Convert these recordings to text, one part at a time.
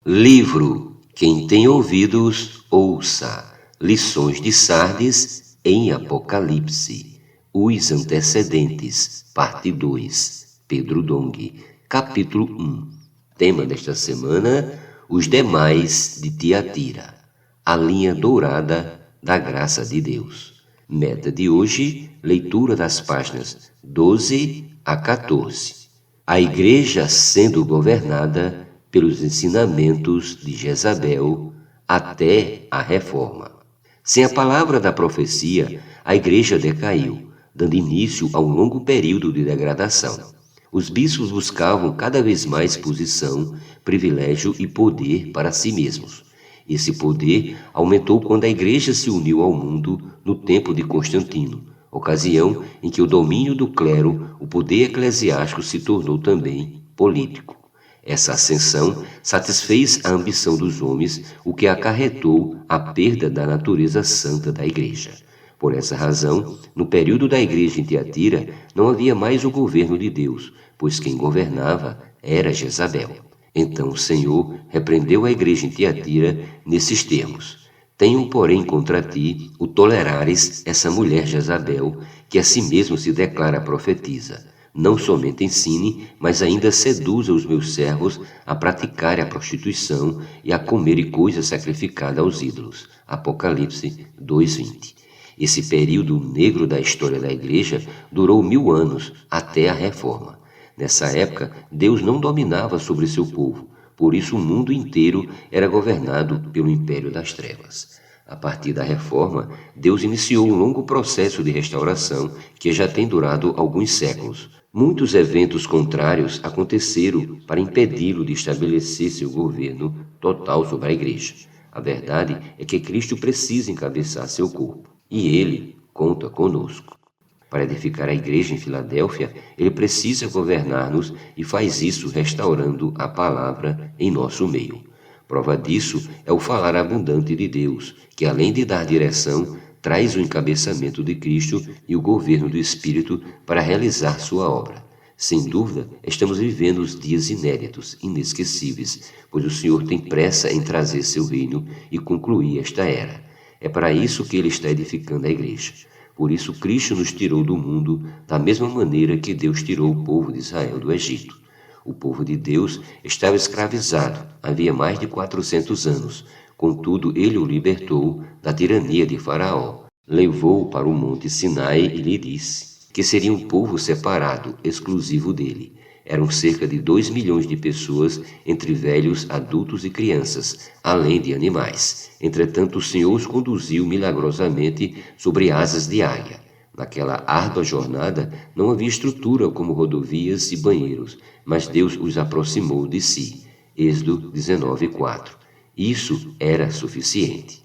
Livro Quem tem ouvidos, ouça. Lições de Sardes em Apocalipse. Os antecedentes. Parte 2. Pedro Dong. Capítulo 1. Tema desta semana: os demais de Tiatira. A linha dourada da graça de Deus. Meta de hoje: leitura das páginas 12 a 14. A igreja sendo governada pelos ensinamentos de Jezabel até a reforma. Sem a palavra da profecia, a igreja decaiu, dando início a um longo período de degradação. Os bispos buscavam cada vez mais posição, privilégio e poder para si mesmos. Esse poder aumentou quando a igreja se uniu ao mundo no tempo de Constantino, ocasião em que o domínio do clero, o poder eclesiástico, se tornou também político. Essa ascensão satisfez a ambição dos homens, o que acarretou a perda da natureza santa da igreja. Por essa razão, no período da igreja em Tiatira, não havia mais o governo de Deus, pois quem governava era Jezabel. Então o Senhor repreendeu a igreja em Tiatira nesses termos: tenho, porém, contra ti o tolerares essa mulher Jezabel, que a si mesmo se declara profetisa. Não somente ensine, mas ainda seduza os meus servos a praticarem a prostituição e a comerem coisa sacrificada aos ídolos. Apocalipse 2:20. Esse período negro da história da igreja durou 1000 anos, até a reforma. Nessa época, Deus não dominava sobre seu povo, por isso o mundo inteiro era governado pelo império das trevas. A partir da reforma, Deus iniciou um longo processo de restauração que já tem durado alguns séculos. Muitos eventos contrários aconteceram para impedi-lo de estabelecer seu governo total sobre a igreja. A verdade é que Cristo precisa encabeçar seu corpo, e ele conta conosco. Para edificar a igreja em Filadélfia, ele precisa governar-nos e faz isso restaurando a palavra em nosso meio. Prova disso é o falar abundante de Deus, que além de dar direção, traz o encabeçamento de Cristo e o governo do Espírito para realizar sua obra. Sem dúvida, estamos vivendo os dias inéditos, inesquecíveis, pois o Senhor tem pressa em trazer seu reino e concluir esta era. É para isso que ele está edificando a igreja. Por isso Cristo nos tirou do mundo da mesma maneira que Deus tirou o povo de Israel do Egito. O povo de Deus estava escravizado havia mais de 400 anos. Contudo, ele o libertou da tirania de Faraó. Levou-o para o monte Sinai e lhe disse que seria um povo separado, exclusivo dele. Eram cerca de 2 milhões de pessoas, entre velhos, adultos e crianças, além de animais. Entretanto, o Senhor os conduziu milagrosamente sobre asas de águia. Naquela árdua jornada não havia estrutura como rodovias e banheiros, mas Deus os aproximou de si. Êxodo 19:4. Isso era suficiente.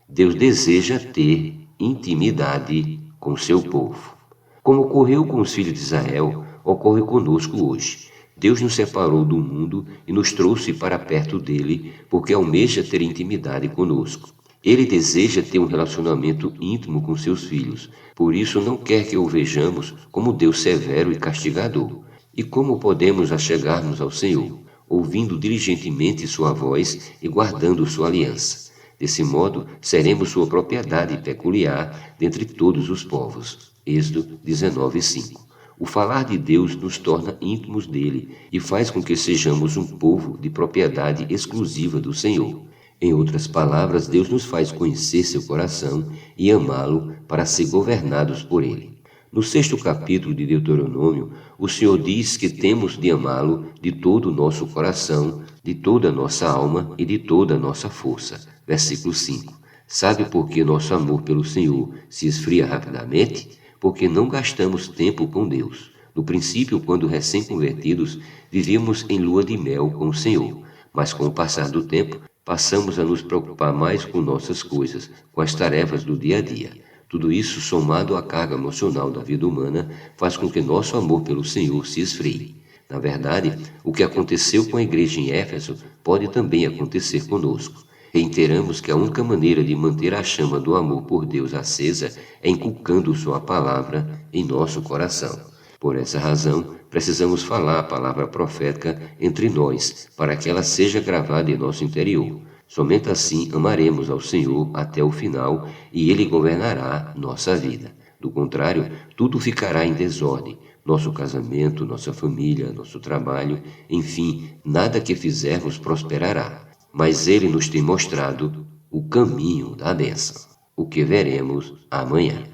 Deus deseja ter intimidade com seu povo. Como ocorreu com os filhos de Israel, ocorre conosco hoje. Deus nos separou do mundo e nos trouxe para perto dele, porque almeja ter intimidade conosco. Ele deseja ter um relacionamento íntimo com seus filhos, por isso não quer que o vejamos como Deus severo e castigador. E como podemos achegar-nos ao Senhor? Ouvindo diligentemente sua voz e guardando sua aliança. Desse modo, seremos sua propriedade peculiar dentre todos os povos. Êxodo 19:5. O falar de Deus nos torna íntimos dele e faz com que sejamos um povo de propriedade exclusiva do Senhor. Em outras palavras, Deus nos faz conhecer seu coração e amá-lo para ser governados por ele. No 6º capítulo de Deuteronômio, o Senhor diz que temos de amá-lo de todo o nosso coração, de toda a nossa alma e de toda a nossa força. Versículo 5. Sabe por que nosso amor pelo Senhor se esfria rapidamente? Porque não gastamos tempo com Deus. No princípio, quando recém-convertidos, vivíamos em lua de mel com o Senhor, mas com o passar do tempo, passamos a nos preocupar mais com nossas coisas, com as tarefas do dia a dia. Tudo isso, somado à carga emocional da vida humana, faz com que nosso amor pelo Senhor se esfrie. Na verdade, o que aconteceu com a igreja em Éfeso pode também acontecer conosco. Reiteramos que a única maneira de manter a chama do amor por Deus acesa é inculcando sua palavra em nosso coração. Por essa razão, Precisamos falar a palavra profética entre nós, para que ela seja gravada em nosso interior. Somente assim amaremos ao Senhor até o final e Ele governará nossa vida. Do contrário, tudo ficará em desordem. Nosso casamento, nossa família, nosso trabalho, enfim, nada que fizermos prosperará. Mas Ele nos tem mostrado o caminho da bênção, o que veremos amanhã.